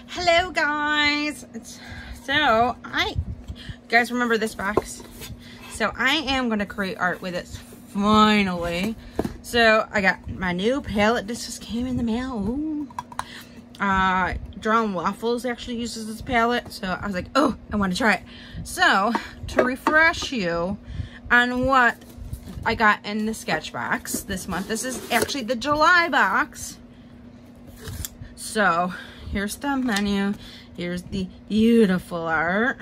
Hello guys. So you guys remember this box? So I am going to create art with it finally. So I got my new palette. This just came in the mail. Ooh. Drawn Waffles actually uses this palette, so I was like, oh, I want to try it. So to refresh you on what I got in the sketchbox this month, this is actually the July box. So here's the menu. Here's the beautiful art.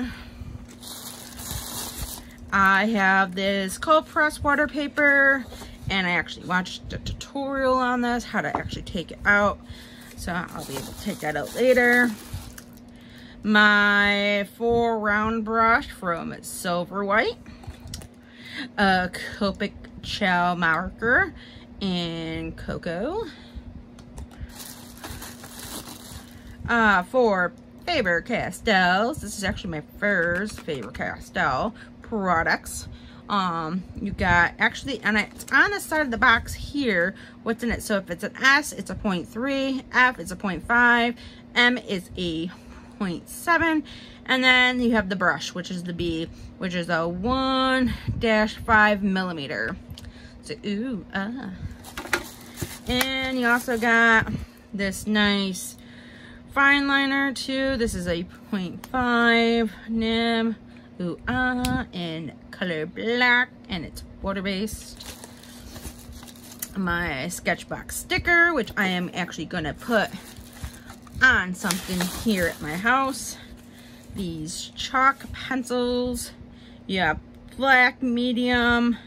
I have this cold press water paper, and I actually watched a tutorial on this, how to actually take it out. So I'll be able to take that out later. My 4 round brush from Silver White. A Copic Chow marker in Cocoa. 4 Faber-Castells. This is actually my first Faber-Castell products. You got actually, and it's on the side of the box here, what's in it. So if it's an S, it's a 0.3, F is a 0.5, M is a 0.7, and then you have the brush, which is the B, which is a 1-5 millimeter. So and you also got this nice fine liner too. This is a 0.5 nib. In color black, and it's water-based. My sketchbox sticker, which I am actually gonna put on something here at my house. These chalk pencils. Yeah, black, medium,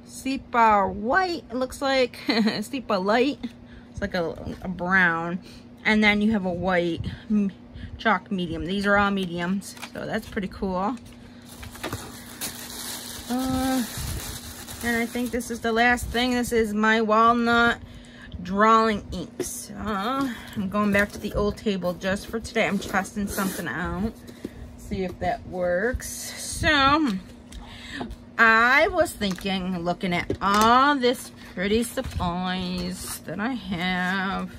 sepia white, it looks like. Sepia light. It's like a brown. And then you have a white chalk medium. These are all mediums, so that's pretty cool. And I think this is the last thing. This is my walnut drawing inks. I'm going back to the old table just for today. I'm testing something out, see if that works. So I was thinking, looking at all this pretty supplies that I have,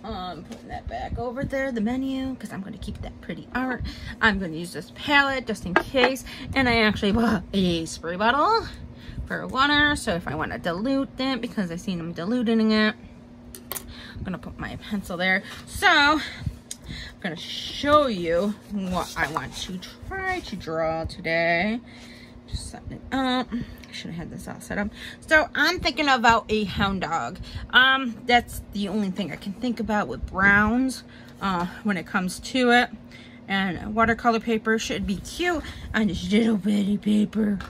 putting that back over there, the menu, because I'm going to keep that pretty art. I'm going to use this palette just in case. And I actually bought a spray bottle for water, so if I want to dilute it, because I've seen them diluting it. I'm going to put my pencil there. So I'm going to show you what I want to try to draw today. Just setting it up. I should have had this all set up. So I'm thinking about a hound dog. That's the only thing I can think about with browns when it comes to it. And watercolor paper should be cute on this little bitty paper.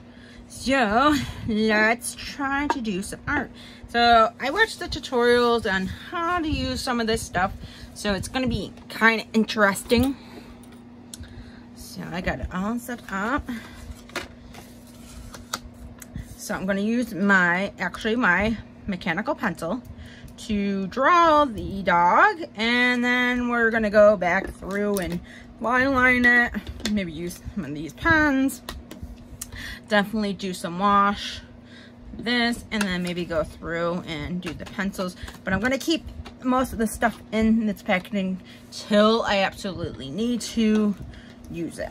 So let's try to do some art. So I watched the tutorials on how to use some of this stuff, so it's going to be kind of interesting. So I got it all set up. So I'm going to use my mechanical pencil to draw the dog, and then we're going to go back through and line it, maybe use some of these pens, definitely do some wash this, and then maybe go through and do the pencils. But I'm going to keep most of the stuff in this packaging till I absolutely need to use it.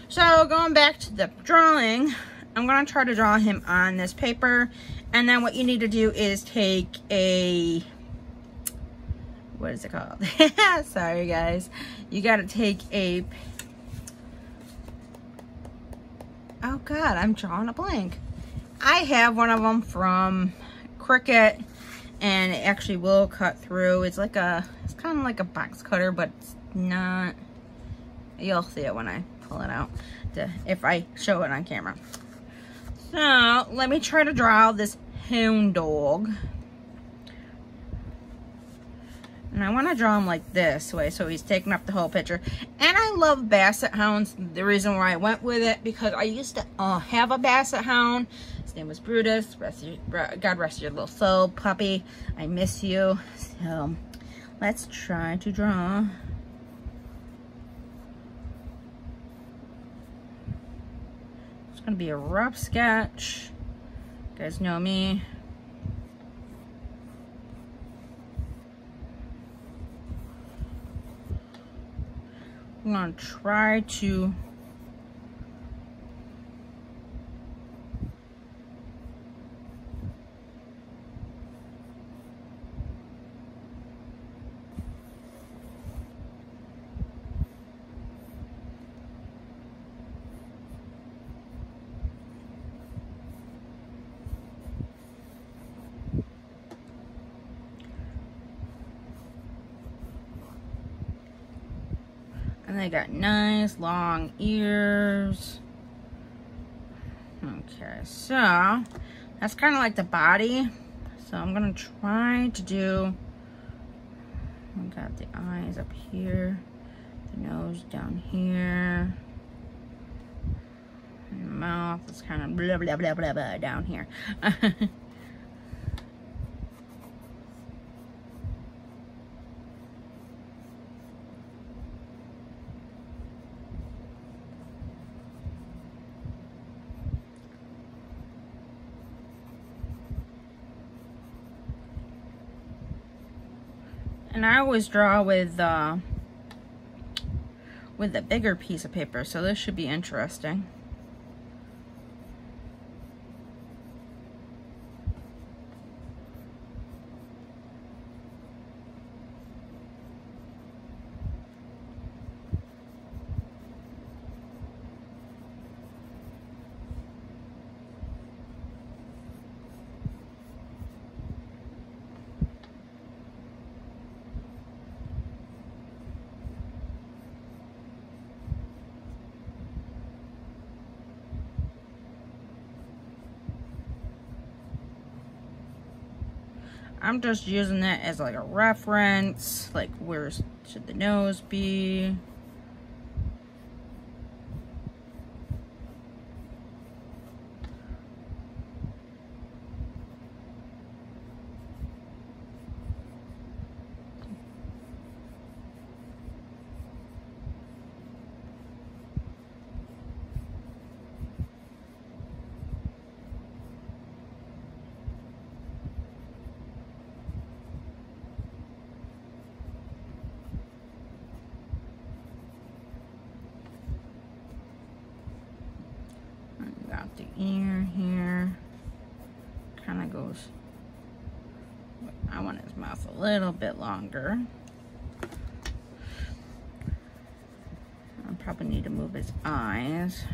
So going back to the drawing, I'm going to try to draw him on this paper, and then what you need to do is take a, what is it called? Sorry guys. You got to take a, oh god, I'm drawing a blank. I have one of them from Cricut, and it actually will cut through. It's like a, it's kind of like a box cutter, but it's not. You'll see it when I pull it out, if I show it on camera. So let me try to draw this hound dog. And I want to draw him like this way, so he's taking up the whole picture. And I love Basset hounds. The reason why I went with it, because I used to have a Basset hound. His name was Brutus. God rest your little soul, puppy. I miss you. So let's try to draw. It's going to be a rough sketch. You guys know me. I'm gonna try to and they got nice long ears. Okay, so that's kind of like the body. So I'm gonna try to do, we got the eyes up here, the nose down here, and the mouth is kind of blah blah blah blah blah down here. And I always draw with a bigger piece of paper, so this should be interesting. I'm just using that as like a reference, like where should the nose be? Got the ear here, kind of goes, I want his mouth a little bit longer. I probably need to move his eyes.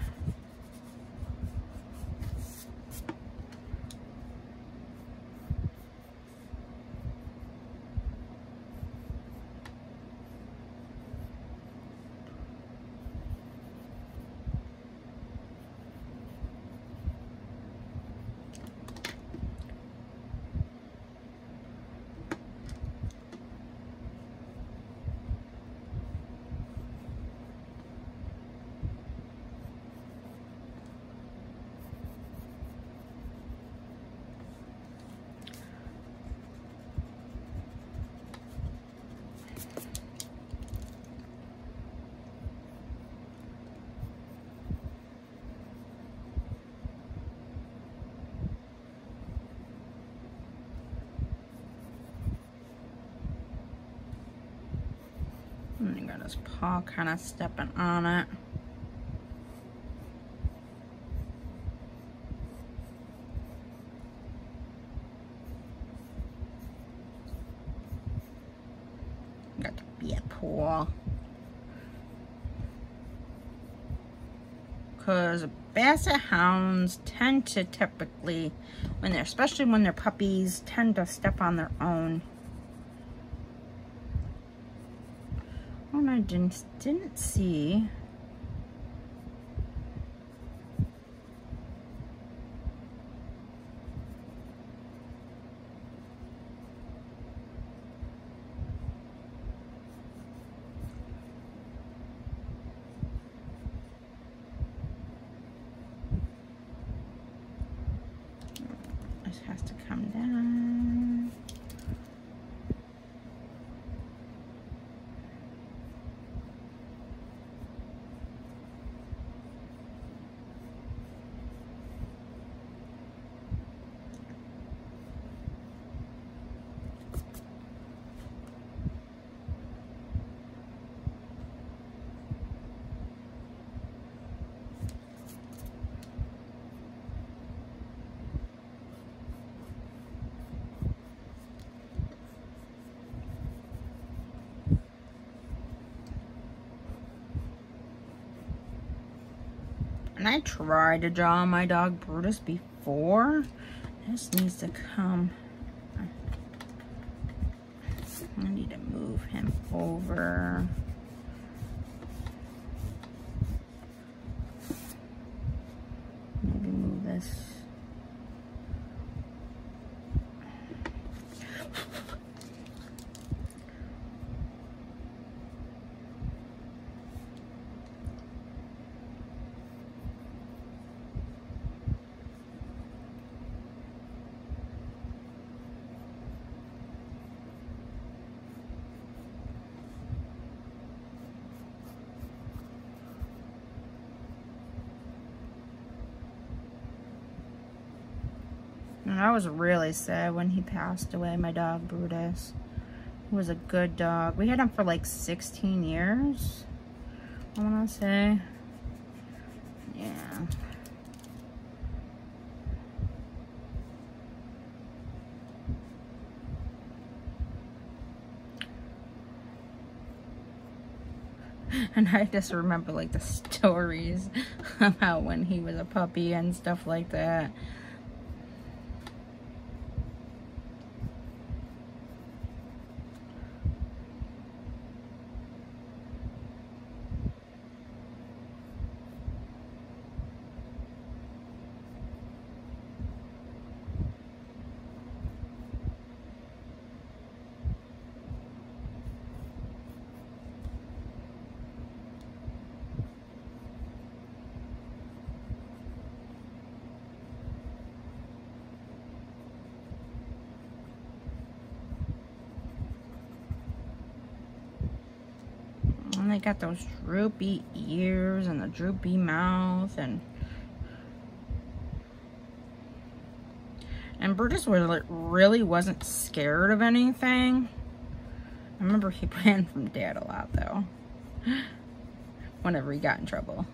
And I got his paw kind of stepping on it. Got the beard paw. Because basset hounds tend to typically, especially when they're puppies, tend to step on their own. Oh, I didn't see. This has to come down. And I tried to draw my dog Brutus before. This needs to come. I need to move him over. Maybe move this. And I was really sad when he passed away, my dog Brutus. He was a good dog. We had him for like 16 years, I want to say. Yeah. And I just remember like the stories about when he was a puppy and stuff like that. And they got those droopy ears and the droopy mouth, and Brutus really wasn't scared of anything. I remember he ran from Dad a lot though, whenever he got in trouble.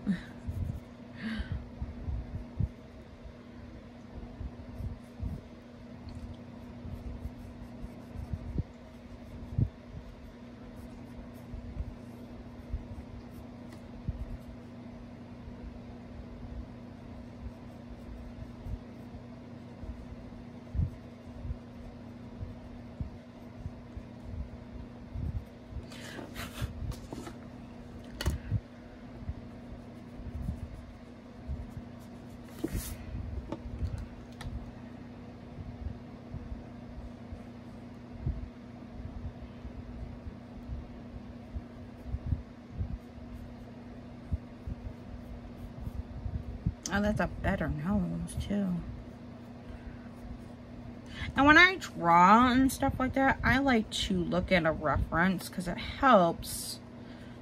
Oh, that's a better nose, too. And when I draw and stuff like that, I like to look at a reference because it helps,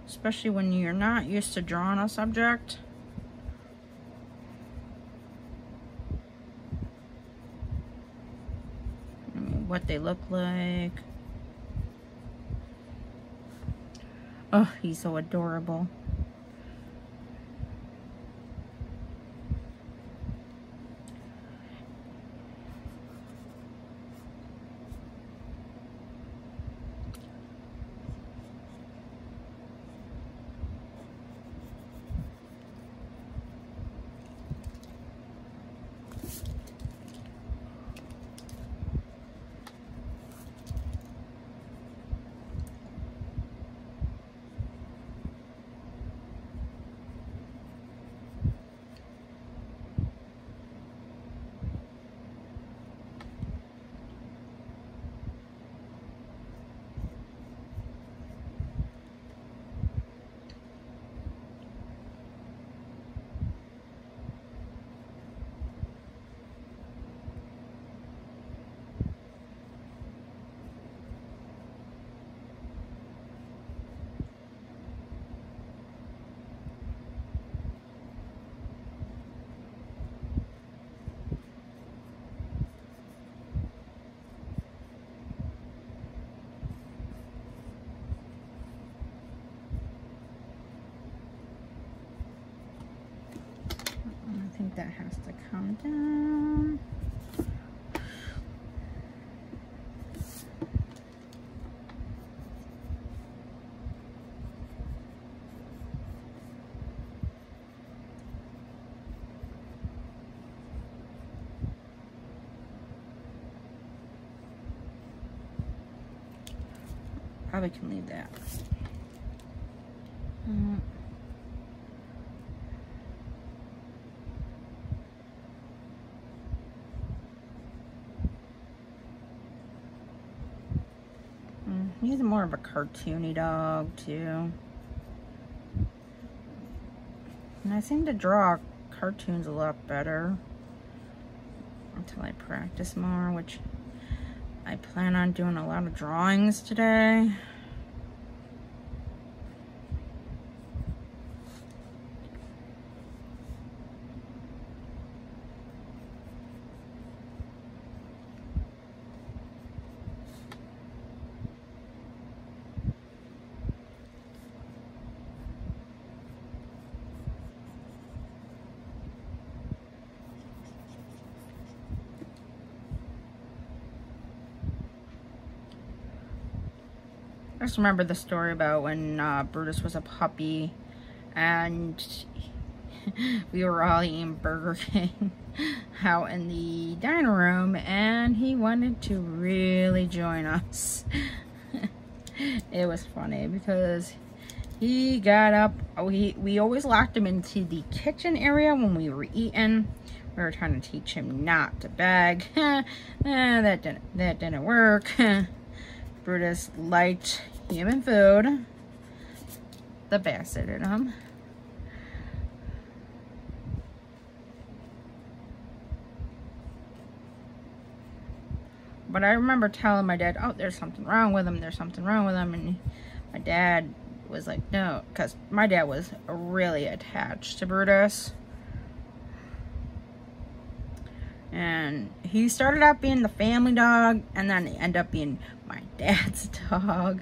especially when you're not used to drawing a subject. I mean, what they look like. Oh, he's so adorable. I think that has to come down. Probably can leave that. He's more of a cartoony dog too. And I seem to draw cartoons a lot better until I practice more, which I plan on doing a lot of drawings today. I just remember the story about when Brutus was a puppy and we were all eating Burger King out in the dining room and he wanted to really join us. It was funny because he got up. We always locked him into the kitchen area when we were eating. We were trying to teach him not to beg. That didn't work. Brutus liked human food. The basset in him. But I remember telling my dad, oh, there's something wrong with him. There's something wrong with him. And my dad was like, no. Because my dad was really attached to Brutus. And he started out being the family dog. And then he ended up being my dad's dog.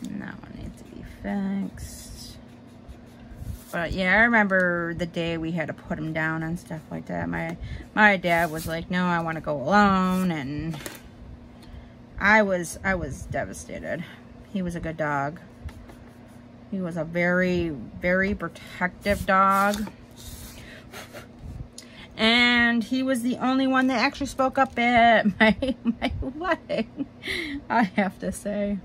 And that one needs to be fixed. But yeah, I remember the day we had to put him down and stuff like that. My dad was like, no, I want to go alone. And I was devastated. He was a good dog. He was a very, very protective dog. And he was the only one that actually spoke up at my wedding, I have to say.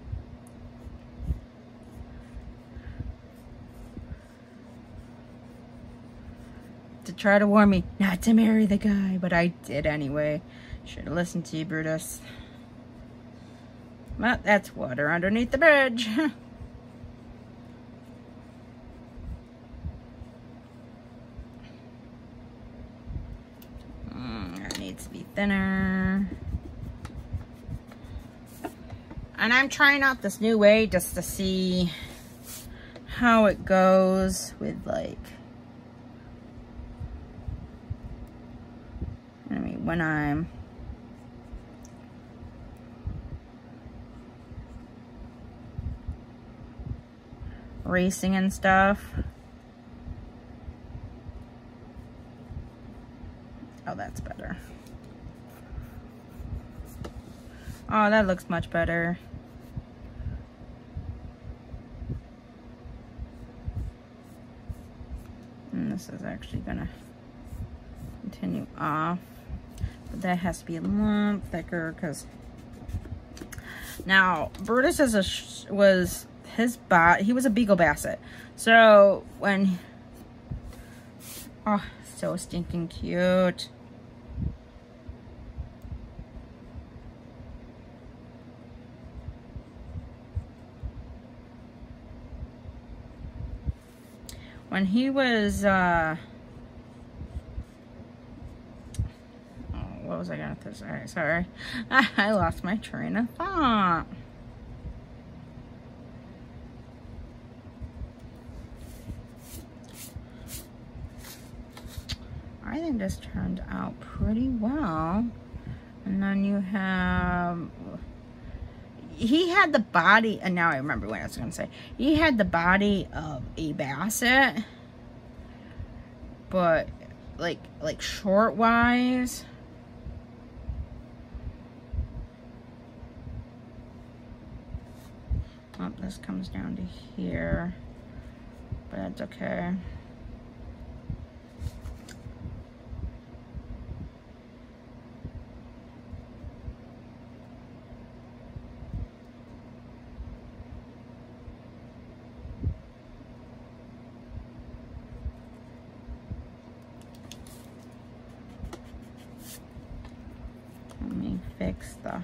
To try to warn me not to marry the guy, but I did anyway. Should have listened to you, Brutus. But that's water underneath the bridge. That needs to be thinner. And I'm trying out this new way just to see how it goes with, like, I mean, when I'm racing and stuff. Oh, that's better. Oh, that looks much better. And this is actually gonna continue off. But that has to be a little thicker because now Brutus was he was a Beagle Basset. So when so stinking cute. When he was what was I gonna say? Sorry. I lost my train of thought. I think this turned out pretty well. And then you have, he had the body, and now I remember what I was gonna say. He had the body of a Basset, but like short wise. Oh, this comes down to here, but that's okay. Let me fix the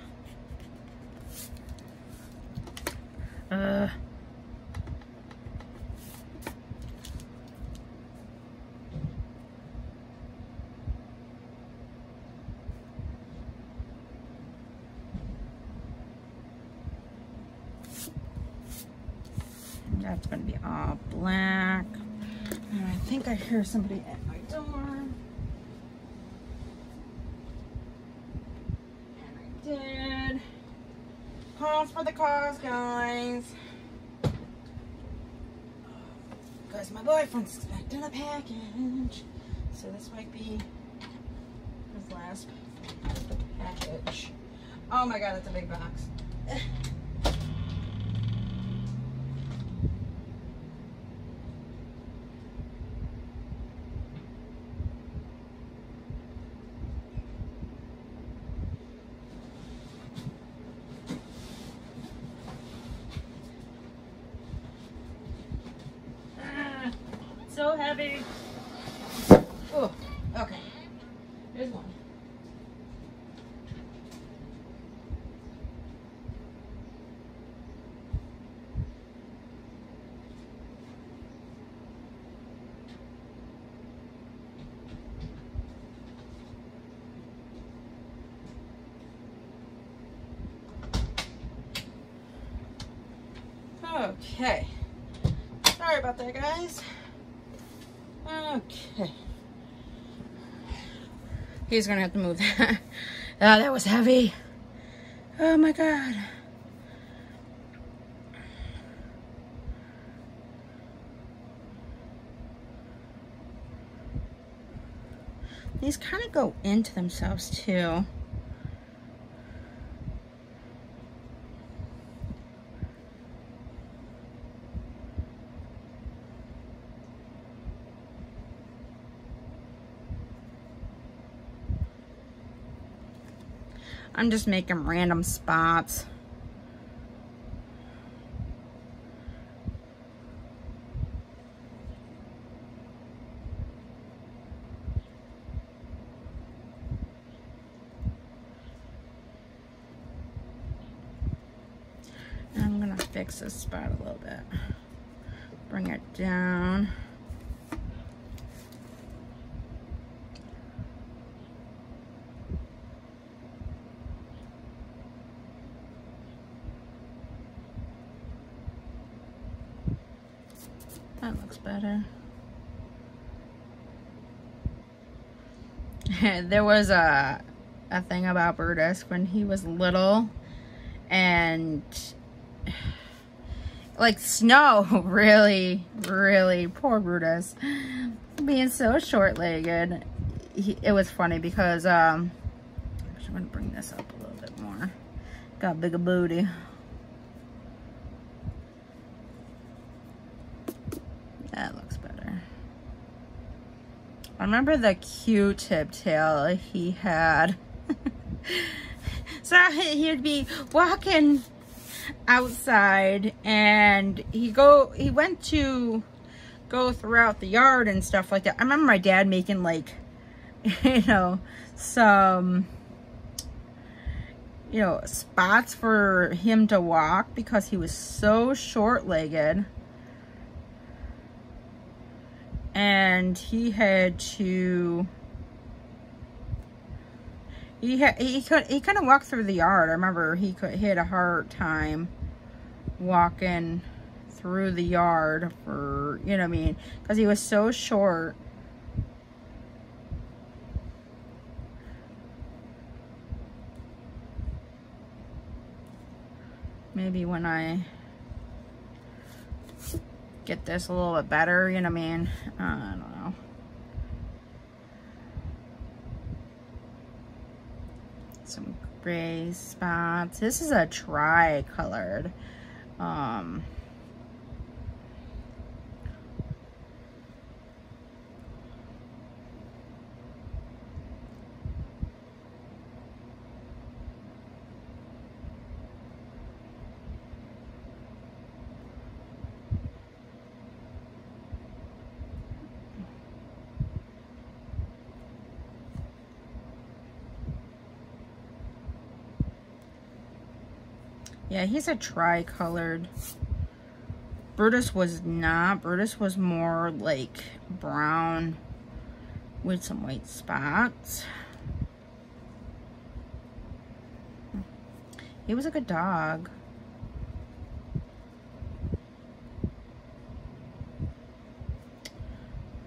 that's gonna be all black. And I think I hear somebody at my door. And I did. Pause for the cause, guys. Because my boyfriend's expecting a package. So this might be his last package. Oh my god, that's a big box. So heavy. Oh, okay. There's one. Okay. Sorry about that, guys. Okay. He's gonna have to move that. Oh, that was heavy. Oh my god. These kind of go into themselves too. I'm just making random spots. I'm gonna fix this spot a little bit. Bring it down. That looks better. There was a thing about Brutus when he was little, and like Snow really poor Brutus being so short-legged. It was funny because actually I'm gonna bring this up a little bit more. Got bigger booty. That looks better. I remember the Q-tip tail he had. So he'd be walking outside and he went to go throughout the yard and stuff like that. I remember my dad making like, you know, some, you know, spots for him to walk because he was so short-legged. And he had to, he couldn't walk through the yard. I remember he had a hard time walking through the yard for, you know what I mean, because he was so short. Maybe when I get this a little bit better, you know what I mean? I don't know. some gray spots. This is a tri-colored. Yeah, he's a tri-colored. Brutus was not. Brutus was more like brown with some white spots. He was a good dog.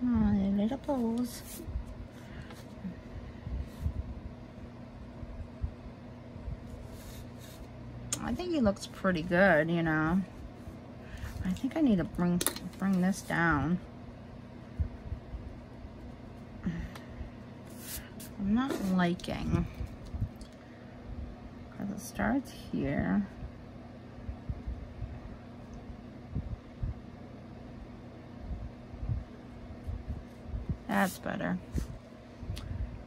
Oh, the little pose. I think he looks pretty good, you know. I think I need to bring this down. I'm not liking, because it starts here. That's better.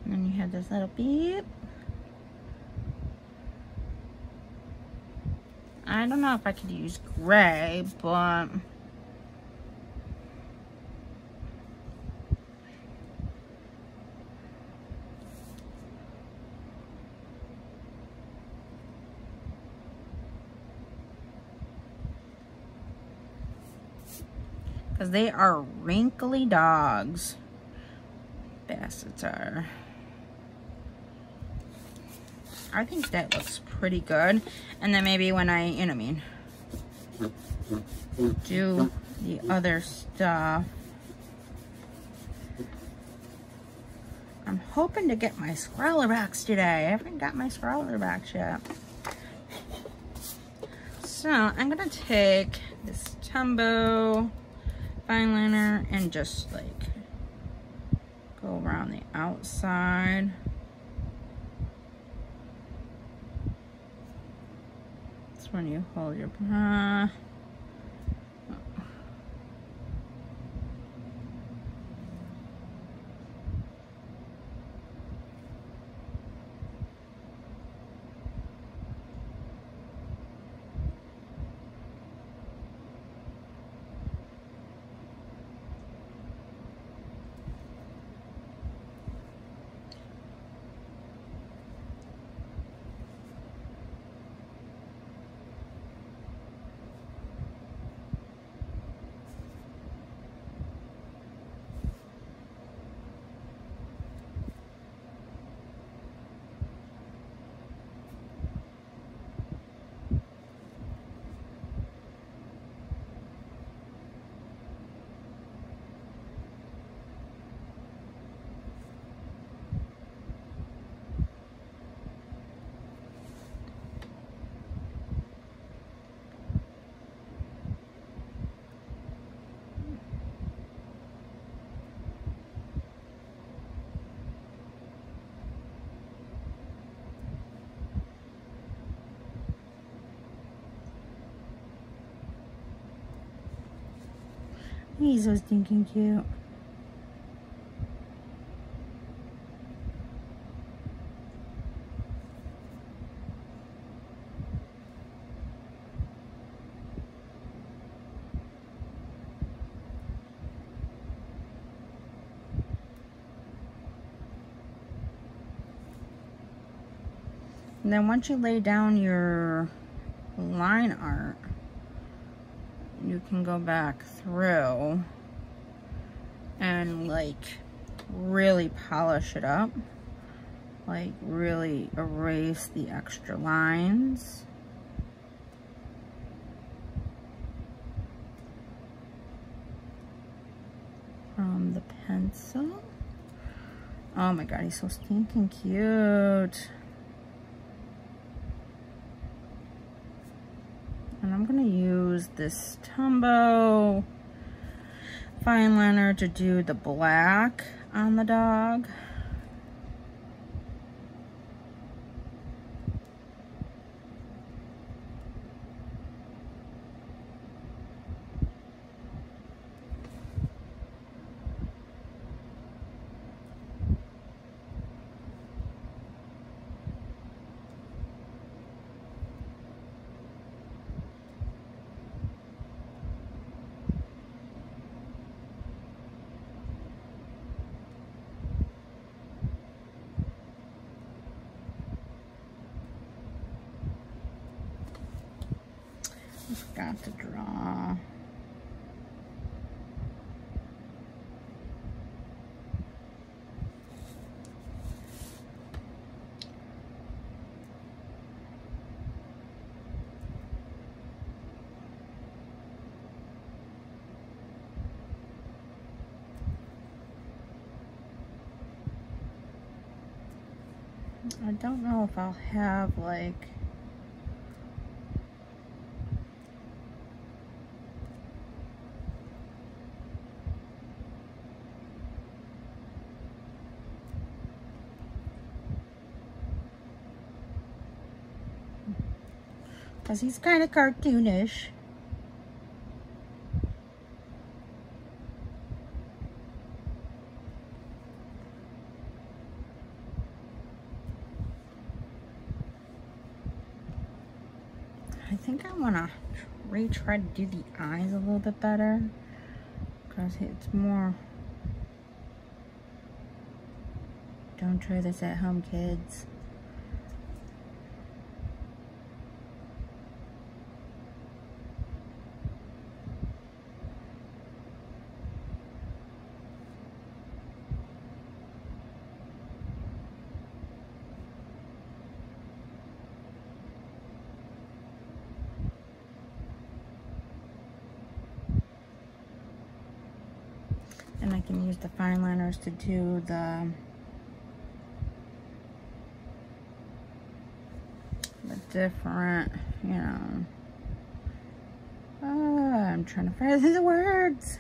And then you have this little beep. I don't know if I could use gray, but because they are wrinkly dogs. Bassets are. I think that looks pretty good. And then maybe when I, you know what I mean, do the other stuff. I'm hoping to get my Scrawlerbacks today. I haven't got my Scrawlerbacks yet. So I'm gonna take this Tumbo fine liner and just like go around the outside. That's when you hold your breath. He's so stinking cute. And then once you lay down your line art, you can go back through and like really polish it up, like really erase the extra lines. From the pencil. Oh my god, he's so stinking cute. And I'm gonna use this Tumbo fine liner to do the black on the dog. forgot to draw. I don't know if I'll have like because he's kind of cartoonish. I think I want to retry to do the eyes a little bit better because it's more. Don't try this at home, kids. And I can use the fine liners to do the different, you know. I'm trying to find the words.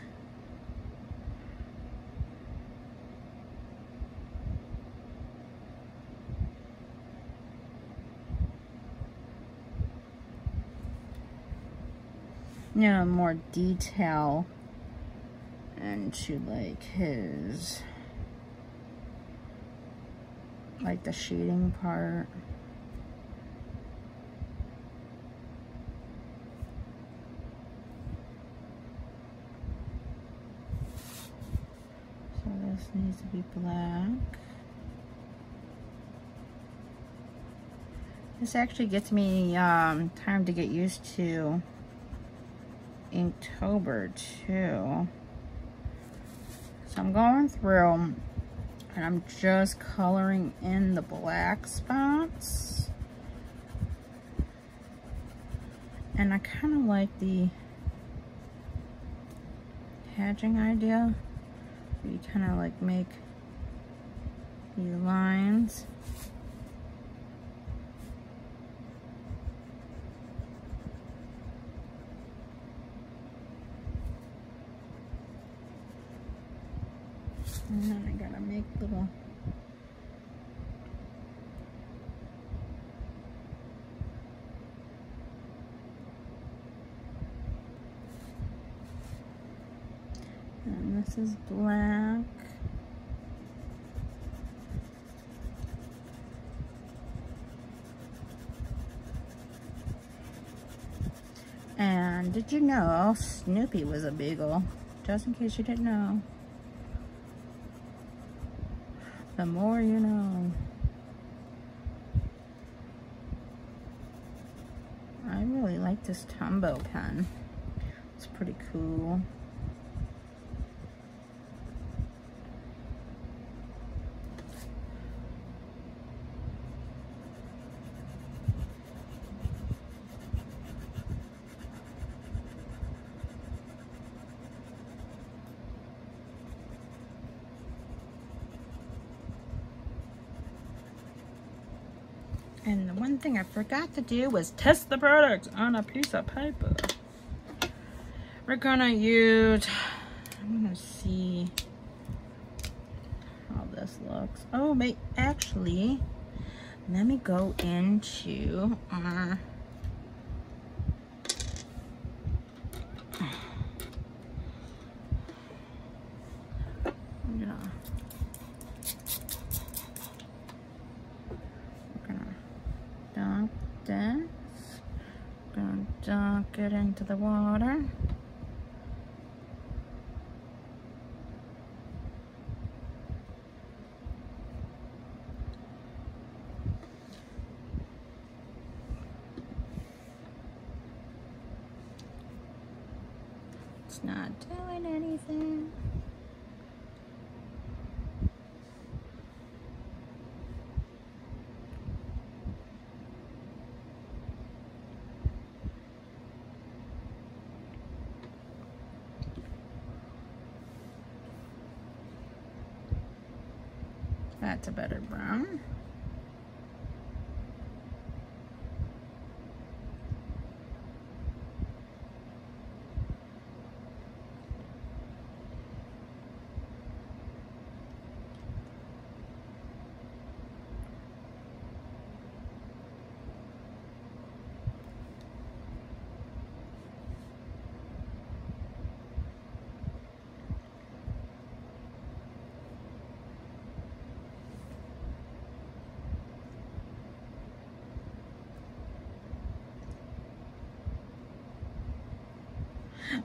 You know, more detail into like his, like the shading part. So this needs to be black. This actually gets me time to get used to Inktober too. So I'm going through and I'm just coloring in the black spots. And I kind of like the hatching idea. You kind of like make these lines. And then I gotta make little and this is black. And did you know Snoopy was a beagle? Just in case you didn't know. The more you know. I really like this Tombow pen. It's pretty cool. And the one thing I forgot to do was test the product on a piece of paper. We're gonna use, I'm gonna see how this looks. Oh, wait, actually, let me go into our, dunk this. Gonna dunk it into the water. It's not doing anything. That's a better brown.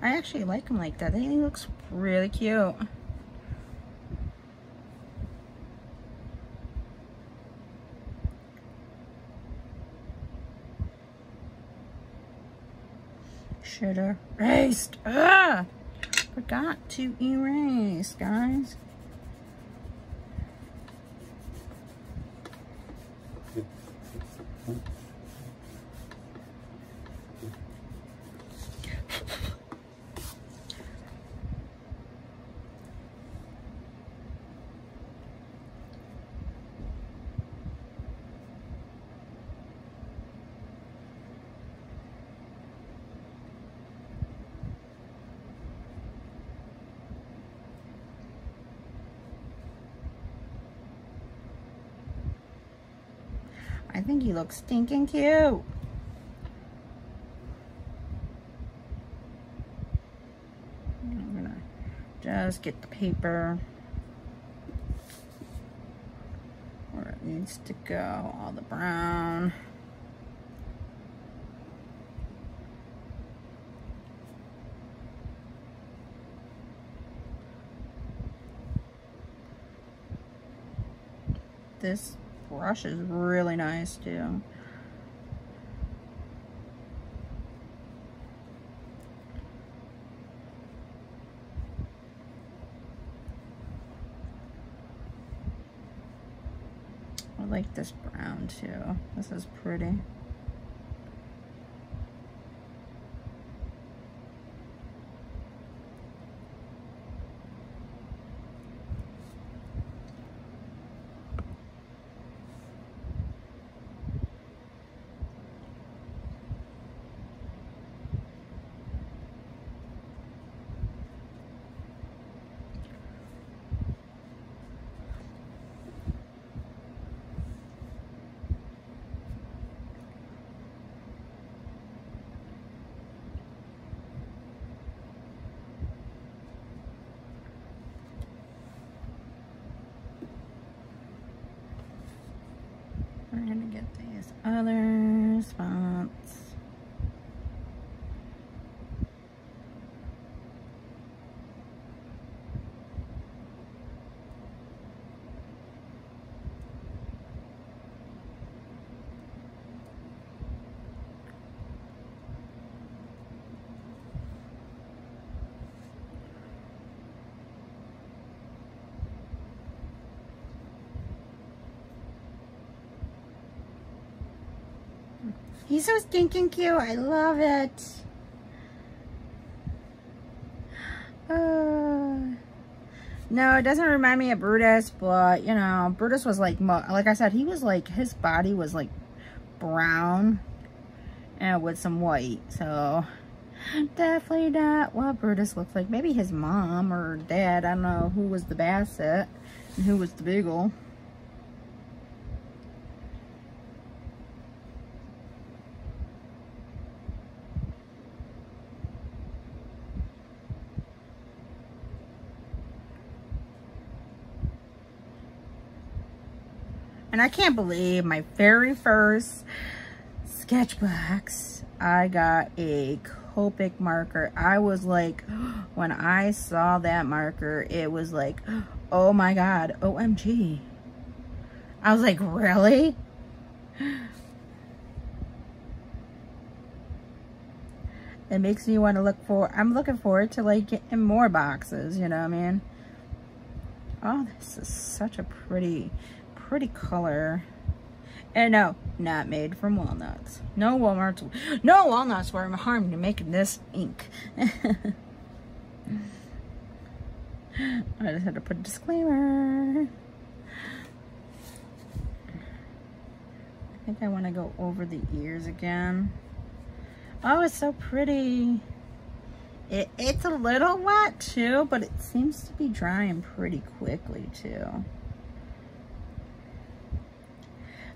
I actually like him like that. I think he looks really cute. Should have erased. Forgot to erase, guys. I think he looks stinking cute. I'm gonna just get the paper where it needs to go, all the brown. This brush is really nice too. I like this brown too. This is pretty. We're gonna get these other spots. He's so stinking cute. I love it. No, it doesn't remind me of Brutus, but you know, Brutus was like I said, he was like, his body was like brown and with some white. So definitely not what Brutus looked like. Maybe his mom or dad. I don't know who was the Basset and who was the Beagle. And I can't believe my very first sketchbox, I got a Copic marker. I was like, when I saw that marker, it was like, oh my God, OMG. I was like, really? it makes me want to look for, I'm looking forward to like getting more boxes, you know what I mean? Oh, this is such a pretty color. And no, not made from walnuts. No walnuts were harmed in making this ink. I just had to put a disclaimer. I think I want to go over the ears again. Oh, it's so pretty. It's a little wet too, but it seems to be drying pretty quickly too.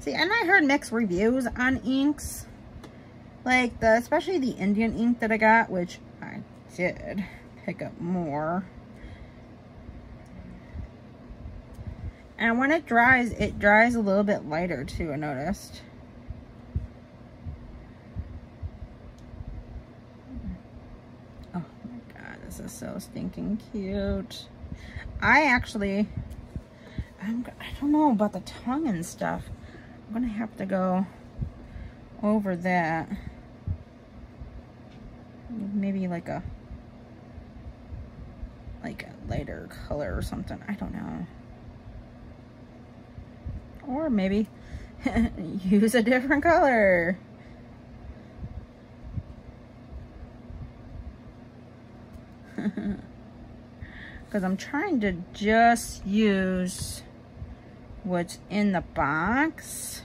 See, and I heard mixed reviews on inks. Like, especially the Indian ink that I got, which I did pick up more. And when it dries a little bit lighter too, I noticed. Oh my god, this is so stinking cute. I don't know about the tongue and stuff. I'm gonna have to go over that. Maybe like a lighter color or something. I don't know. Or maybe use a different color. Because I'm trying to just use what's in the box,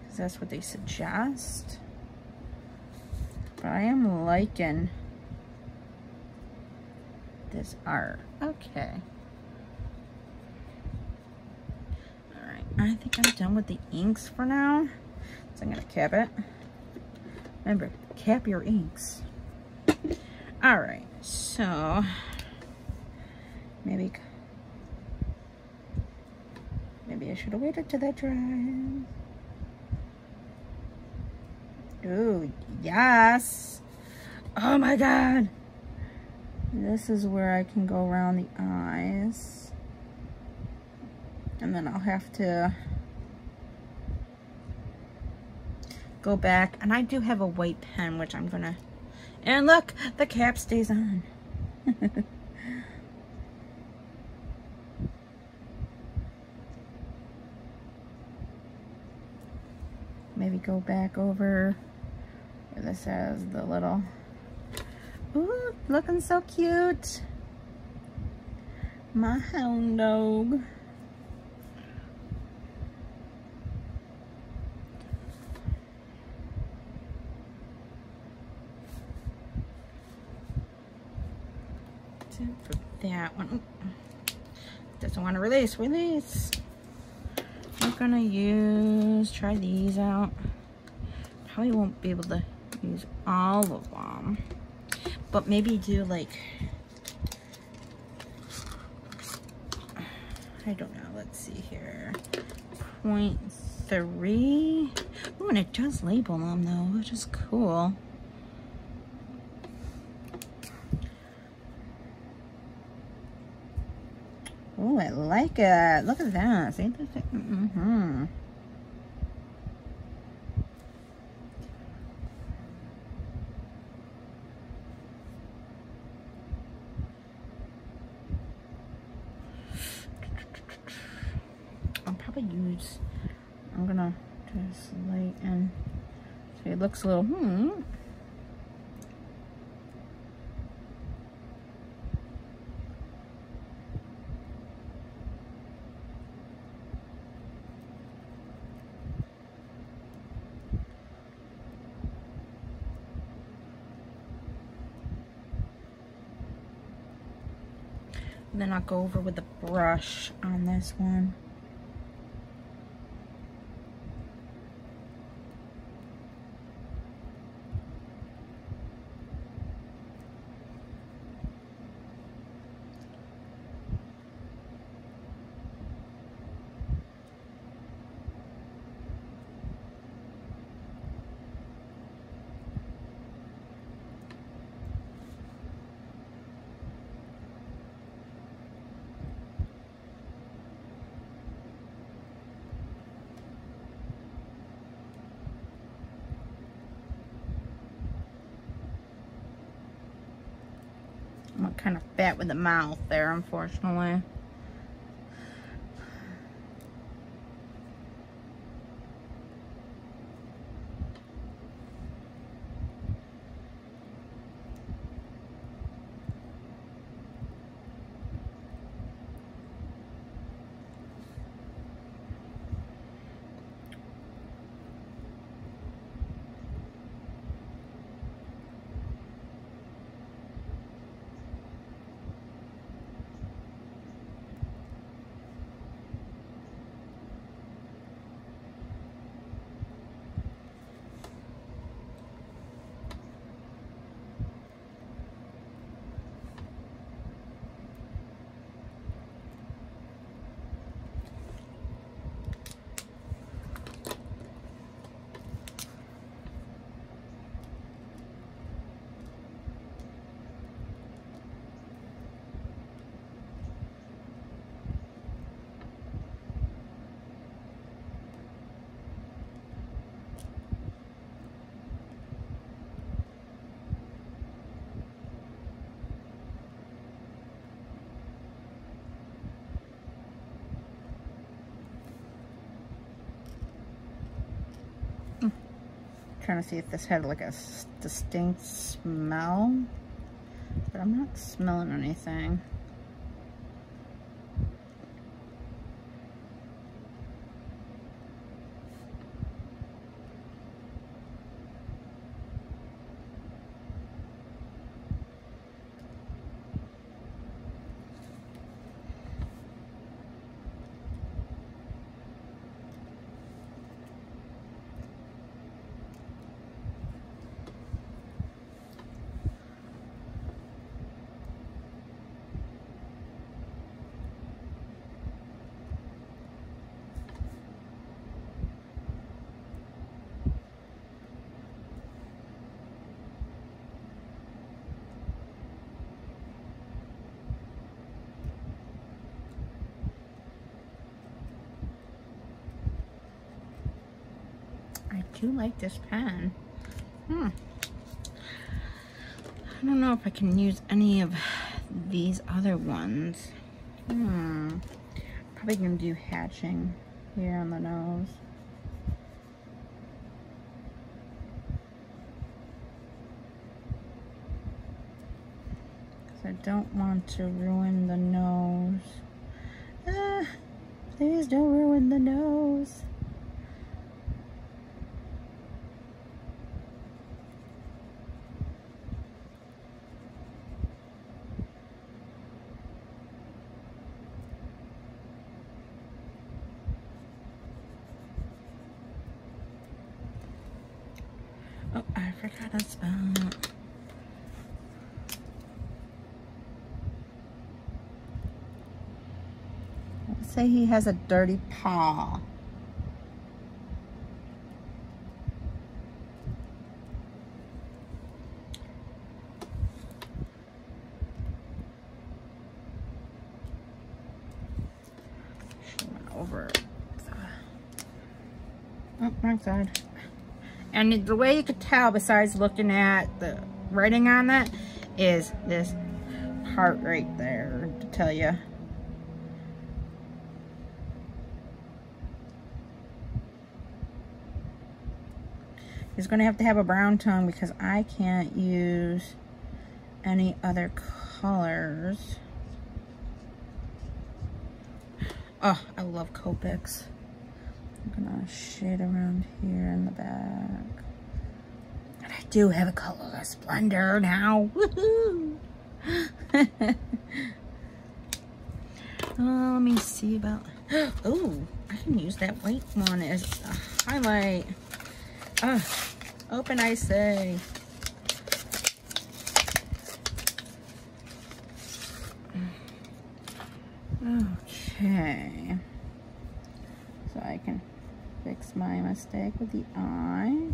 because that's what they suggest. But I am liking this art. Okay. Alright, I think I'm done with the inks for now. So I'm going to cap it. Remember, cap your inks. Alright, so maybe I should have waited till that dries. Ooh, yes. Oh my god. This is where I can go around the eyes. And then I'll have to go back. And I do have a white pen, which I'm gonna... And look, the cap stays on. Maybe go back over where this has the little... Ooh, looking so cute. My hound dog. For that one. Doesn't want to release. I'm gonna try these out. Probably won't be able to use all of them, but maybe do like, I don't know, let's see here, 0.3. Oh, and it does label them though, which is cool. Oh, I like it. Look at that. See? Mm-hmm. I'm gonna just lighten. So it looks a little, And then I'll go over with the brush on this one. I'm kind of fat with the mouth there, unfortunately. Trying to see if this had like a distinct smell, but I'm not smelling anything. I do like this pen. I don't know if I can use any of these other ones. Probably gonna do hatching here on the nose. Because I don't want to ruin the nose. Please don't ruin the nose. Oh, I forgot to spell. Let's say he has a dirty paw. She went over. Oh, wrong side. And the way you could tell, besides looking at the writing on that, is this heart right there to tell you. He's going to have a brown tongue because I can't use any other colors. Oh, I love Copics. I'm gonna shade around here in the back. And I do have a colorless blender now. Woohoo! Let me see about. Oh, I can use that white one as a highlight. Open, I say. Okay. So I can fix my mistake with the eye.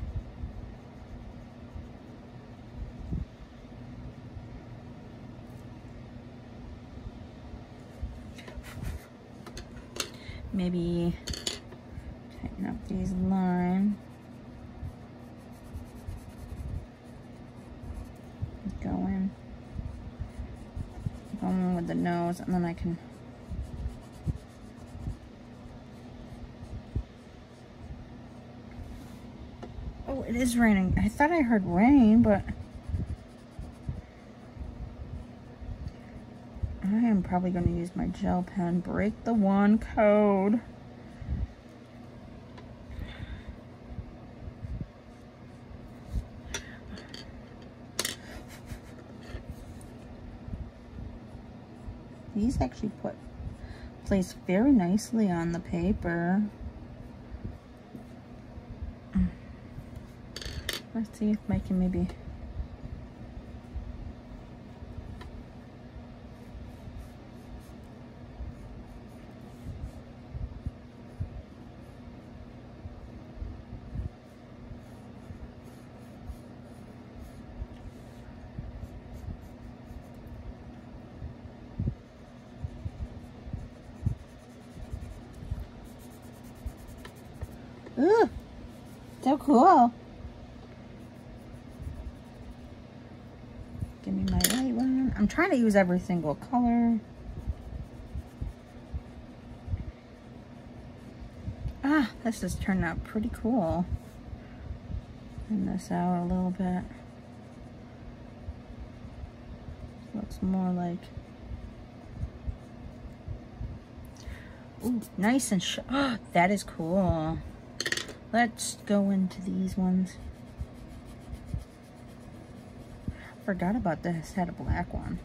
Maybe tighten up these lines. Go in add the nose, and then I can... Oh, it is raining. I thought I heard rain, but... I am probably going to use my gel pen. Break the one code. These actually place very nicely on the paper. Let's see if I can maybe... Ooh, so cool. Give me my light one. I'm trying to use every single color. Ah, this has turned out pretty cool. Thin this out a little bit. Looks more like... Ooh, nice and oh, that is cool. Let's go into these ones. Forgot about this. Had a black one.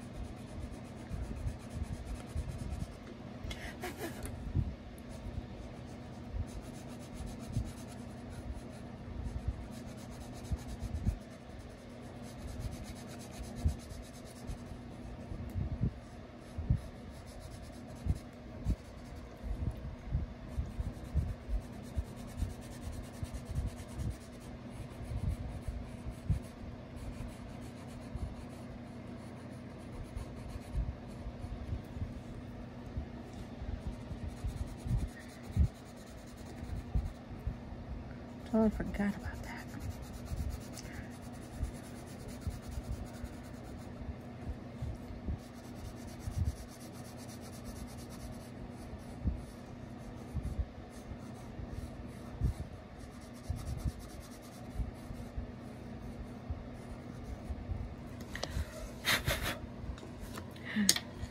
Totally forgot about that.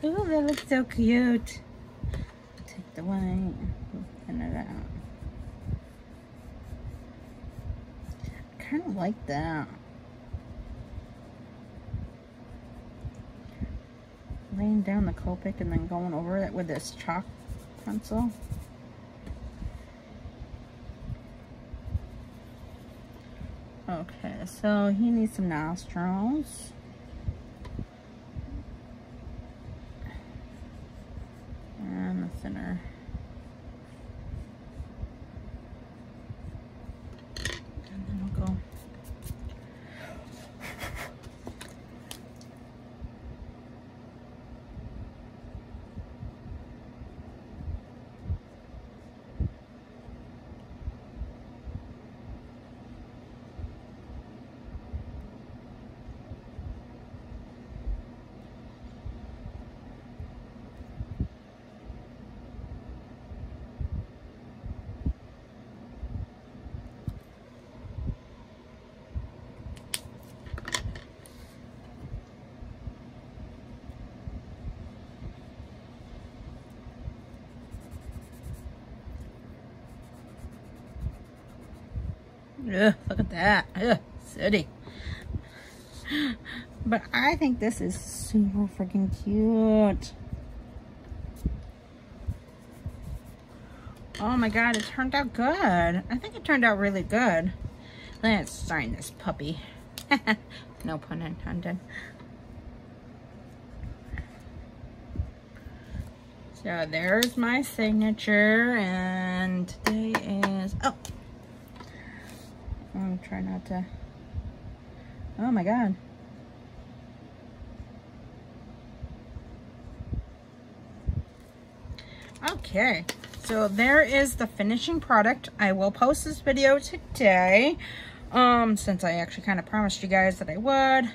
Ooh, that looks so cute. Take the white, thin it out. I kind of like that. Laying down the Copic and then going over it with this chalk pencil. Okay, so he needs some nostrils. And the thinner. Ugh, look at that. Ugh, city. But I think this is super freaking cute. Oh my god, it turned out good. I think it turned out really good. Let's sign this puppy. No pun intended. So there's my signature, and today is, oh, I'm trying not to, oh my god. Okay, so there is the finishing product. I will post this video today, since I actually kind of promised you guys that I would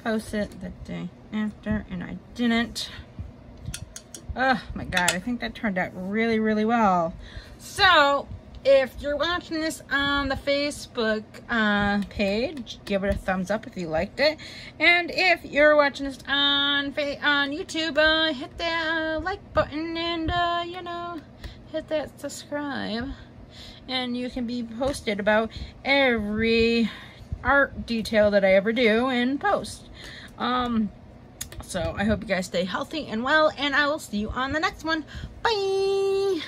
post it the day after, and I didn't. Oh my God, I think that turned out really, really well. So if you're watching this on the Facebook page, give it a thumbs up if you liked it. And if you're watching this on YouTube, hit that like button and, you know, hit that subscribe. And you can be posted about every art detail that I ever do and post. So I hope you guys stay healthy and well, and I will see you on the next one. Bye!